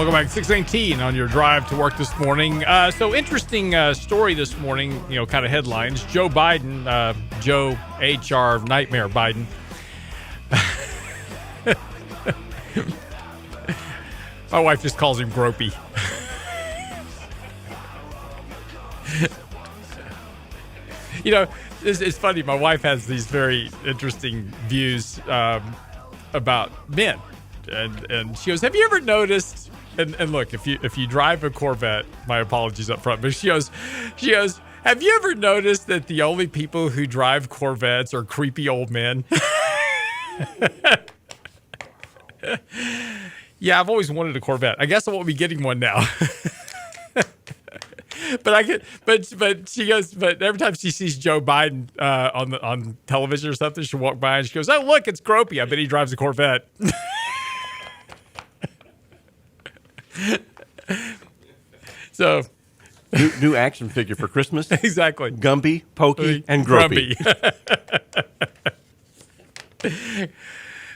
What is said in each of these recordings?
Welcome back. 619 on your drive to work this morning. So interesting story this morning, kind of headlines. Joe Biden, Joe H.R. Nightmare Biden. My wife just calls him Gropey. It's funny. My wife has these very interesting views about men. And she goes, have you ever noticed, and look, if you drive a Corvette, my apologies up front, but she goes, have you ever noticed that the only people who drive Corvettes are creepy old men? Yeah, I've always wanted a Corvette. I guess I won't be getting one now. But she goes, but every time she sees Joe Biden on television or something, she'll walk by and she goes, oh, look, it's Gropey. I bet he drives a Corvette. So, new action figure for Christmas. Exactly. Gumby, Pokey, and Gropey.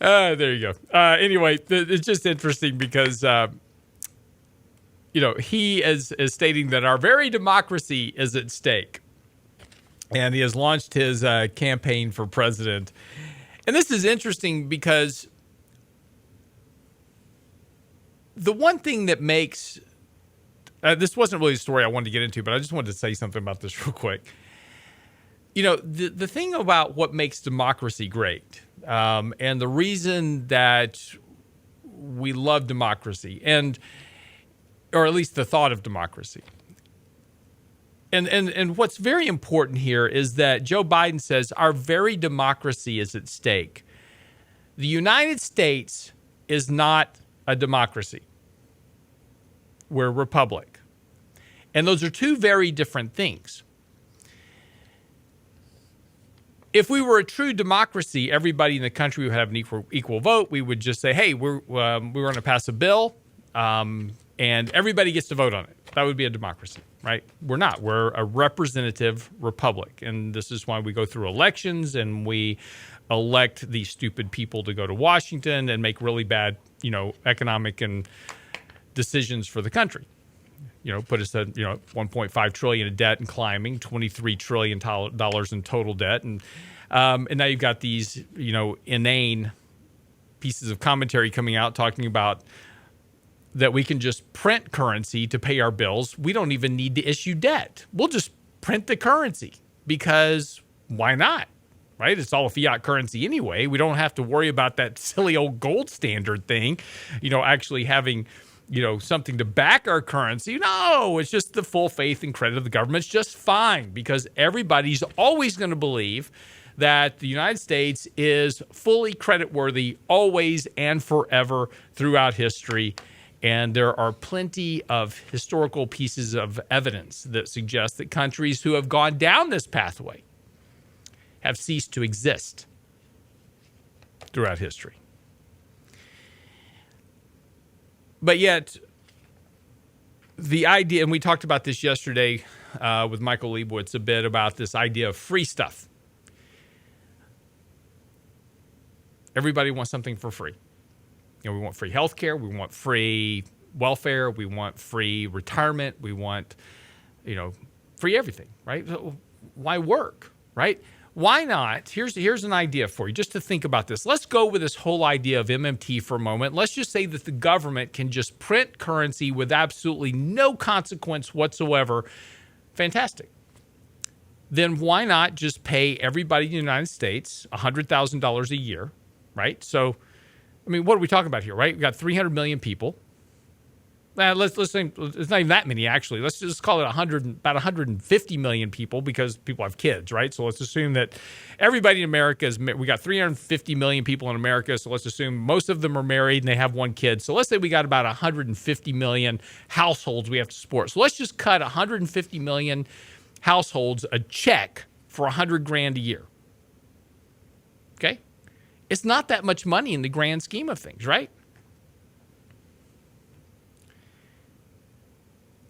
There you go. Anyway, it's just interesting because, he is stating that our very democracy is at stake. And he has launched his campaign for president. And this is interesting because the one thing that makes this wasn't really a story I wanted to get into, but I just wanted to say something about this real quick. The thing about what makes democracy great, and the reason that we love democracy, or at least the thought of democracy, and what's very important here is that Joe Biden says our very democracy is at stake. The United States is not a democracy. We're a republic. And those are two very different things. If we were a true democracy, everybody in the country would have an equal vote. We would just say, hey, we're going to pass a bill, and everybody gets to vote on it. That would be a democracy, right? We're not. We're a representative republic. And this is why we go through elections and we elect these stupid people to go to Washington and make really bad, economic and decisions for the country. Put us at, $1.5 trillion in debt and climbing, $23 trillion in total debt. And now you've got these, inane pieces of commentary coming out talking about that we can just print currency to pay our bills. We don't even need to issue debt. We'll just print the currency because why not? Right? It's all a fiat currency anyway. We don't have to worry about that silly old gold standard thing, actually having, something to back our currency. No, it's just the full faith and credit of the government. It's just fine because everybody's always going to believe that the United States is fully creditworthy always and forever throughout history. And there are plenty of historical pieces of evidence that suggest that countries who have gone down this pathway have ceased to exist throughout history. But yet, the idea, and we talked about this yesterday with Michael Leibowitz a bit about this idea of free stuff. Everybody wants something for free. We want free healthcare, we want free welfare, we want free retirement, we want, free everything, right? Why work, right? Why not? Here's an idea for you, just to think about this. Let's go with this whole idea of MMT for a moment. Let's just say that the government can just print currency with absolutely no consequence whatsoever. Fantastic. Then why not just pay everybody in the United States $100,000 a year, right? So, what are we talking about here, right? We've got 300 million people. Let's say it's not even that many, actually. Let's just call it about 150 million people because people have kids, right? So let's assume that everybody in America we got 350 million people in America. So let's assume most of them are married and they have one kid. So let's say we got about 150 million households we have to support. So let's just cut 150 million households a check for $100,000 a year. Okay? It's not that much money in the grand scheme of things, right?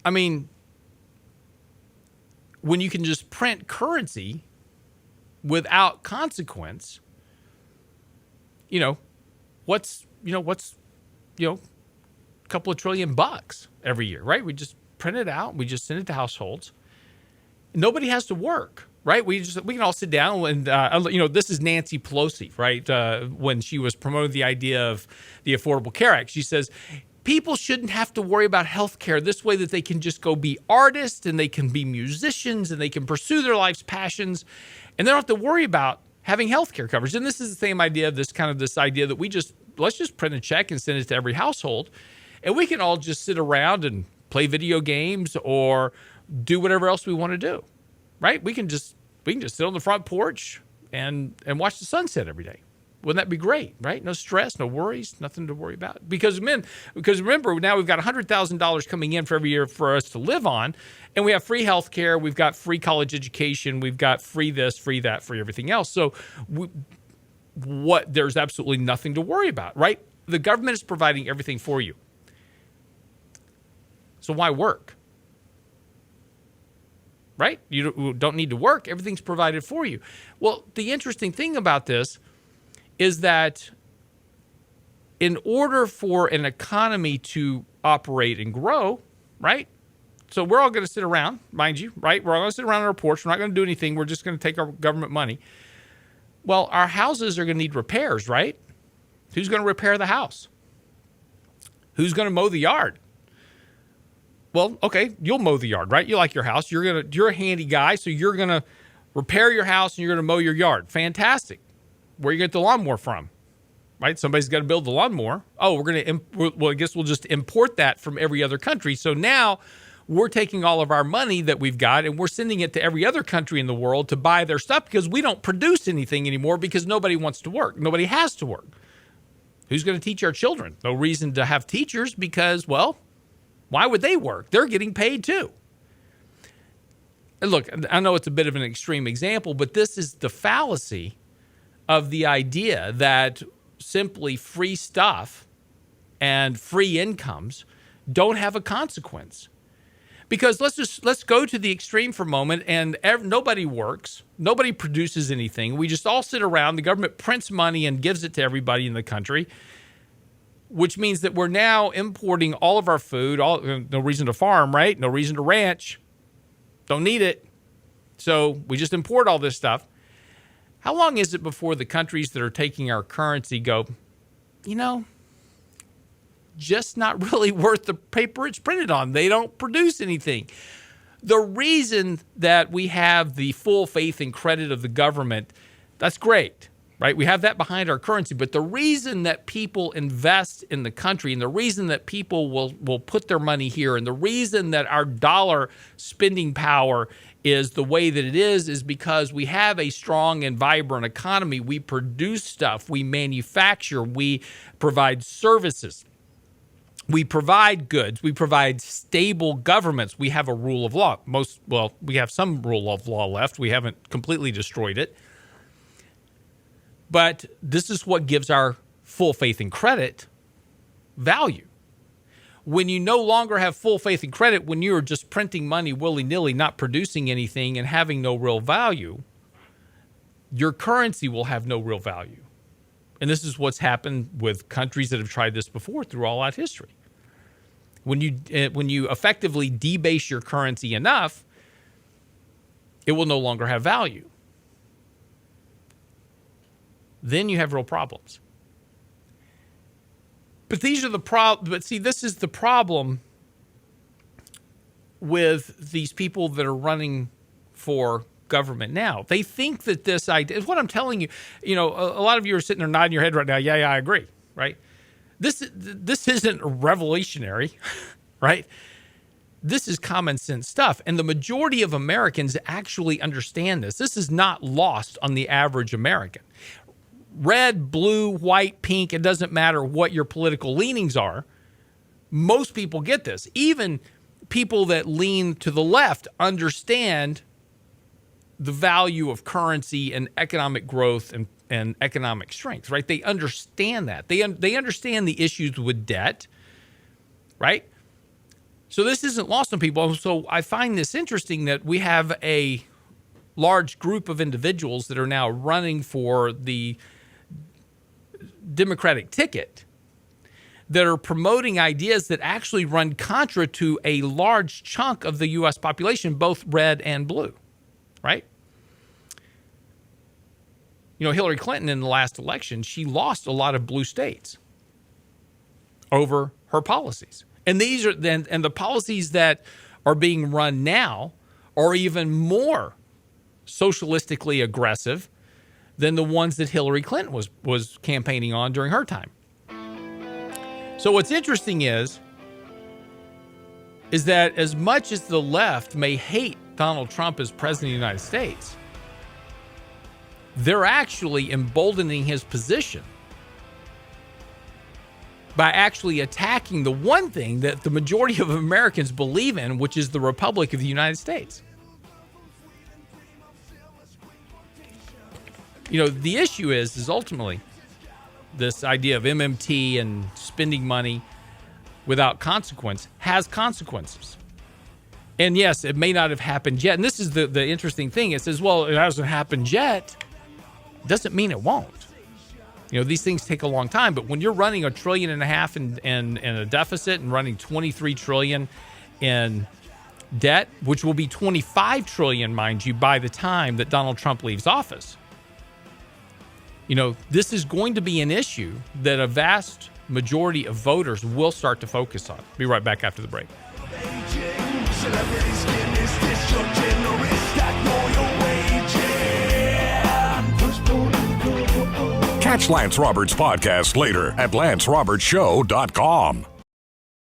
When you can just print currency without consequence, couple of $1 trillion every year, right? We just print it out. We just send it to households. Nobody has to work, right? We can all sit down and, this is Nancy Pelosi, right? When she was promoting the idea of the Affordable Care Act, she says, people shouldn't have to worry about health care this way, that they can just go be artists and they can be musicians and they can pursue their life's passions and they don't have to worry about having health care coverage. And this is the same idea of this idea that let's just print a check and send it to every household and we can all just sit around and play video games or do whatever else we want to do, right? We can just sit on the front porch and watch the sunset every day. Wouldn't that be great, right? No stress, no worries, nothing to worry about. Because remember, now we've got $100,000 coming in for every year for us to live on, and we have free health care, we've got free college education, we've got free this, free that, free everything else. So there's absolutely nothing to worry about, right? The government is providing everything for you. So why work? Right? You don't need to work. Everything's provided for you. Well, the interesting thing about this is that in order for an economy to operate and grow, right? So we're all going to sit around, mind you, right? We're all going to sit around on our porch. We're not going to do anything. We're just going to take our government money. Well, our houses are going to need repairs, right? Who's going to repair the house? Who's going to mow the yard? Well, okay, you'll mow the yard, right? You like your house. You're a handy guy, so you're going to repair your house and you're going to mow your yard. Fantastic. Where you get the lawnmower from, right? Somebody's got to build the lawnmower. Oh, I guess we'll just import that from every other country. So now we're taking all of our money that we've got and we're sending it to every other country in the world to buy their stuff because we don't produce anything anymore because nobody wants to work. Nobody has to work. Who's going to teach our children? No reason to have teachers because, well, why would they work? They're getting paid too. And look, I know it's a bit of an extreme example, but this is the fallacy of the idea that simply free stuff and free incomes don't have a consequence. Because let's go to the extreme for a moment and nobody works, nobody produces anything. We just all sit around, the government prints money and gives it to everybody in the country, which means that we're now importing all of our food, no reason to farm, right? No reason to ranch. Don't need it. So we just import all this stuff. How long is it before the countries that are taking our currency go, just not really worth the paper it's printed on? They don't produce anything. The reason that we have the full faith and credit of the government, that's great, right? We have that behind our currency. But the reason that people invest in the country and the reason that people will put their money here and the reason that our dollar spending power is the way that it is because we have a strong and vibrant economy. We produce stuff, we manufacture, we provide services, we provide goods, we provide stable governments. We have a rule of law. We have some rule of law left. We haven't completely destroyed it. But this is what gives our full faith and credit value. When you no longer have full faith and credit, when you're just printing money willy-nilly, not producing anything and having no real value, your currency will have no real value. And this is what's happened with countries that have tried this before through all out history. When you effectively debase your currency enough, it will no longer have value. Then you have real problems. But these are the this is the problem with these people that are running for government now. They think that this idea is what I'm telling you. A lot of you are sitting there nodding your head right now. Yeah, I agree. Right? This isn't revolutionary, right? This is common sense stuff, and the majority of Americans actually understand this. This is not lost on the average American. Red, blue, white, pink, it doesn't matter what your political leanings are. Most people get this. Even people that lean to the left understand the value of currency and economic growth and economic strength, right? They understand that. They understand the issues with debt, right? So this isn't lost on people. So I find this interesting that we have a large group of individuals that are now running for the Democratic ticket that are promoting ideas that actually run contra to a large chunk of the U.S. population, both red and blue, right? You know, Hillary Clinton in the last election, she lost a lot of blue states over her policies. And these are then, and the policies that are being run now are even more socialistically aggressive than the ones that Hillary Clinton was campaigning on during her time. So what's interesting is that as much as the left may hate Donald Trump as president of the United States, they're actually emboldening his position by actually attacking the one thing that the majority of Americans believe in, which is the Republic of the United States. You know, the issue is ultimately this idea of MMT and spending money without consequence has consequences. And yes, it may not have happened yet. And this is the interesting thing. It says, well, it hasn't happened yet. Doesn't mean it won't. You know, these things take a long time, but when you're running $1.5 trillion in a deficit and running $23 trillion in debt, which will be $25 trillion, mind you, by the time that Donald Trump leaves office, you know, this is going to be an issue that a vast majority of voters will start to focus on. Be right back after the break. Catch Lance Roberts' podcast later at lancerobertsshow.com.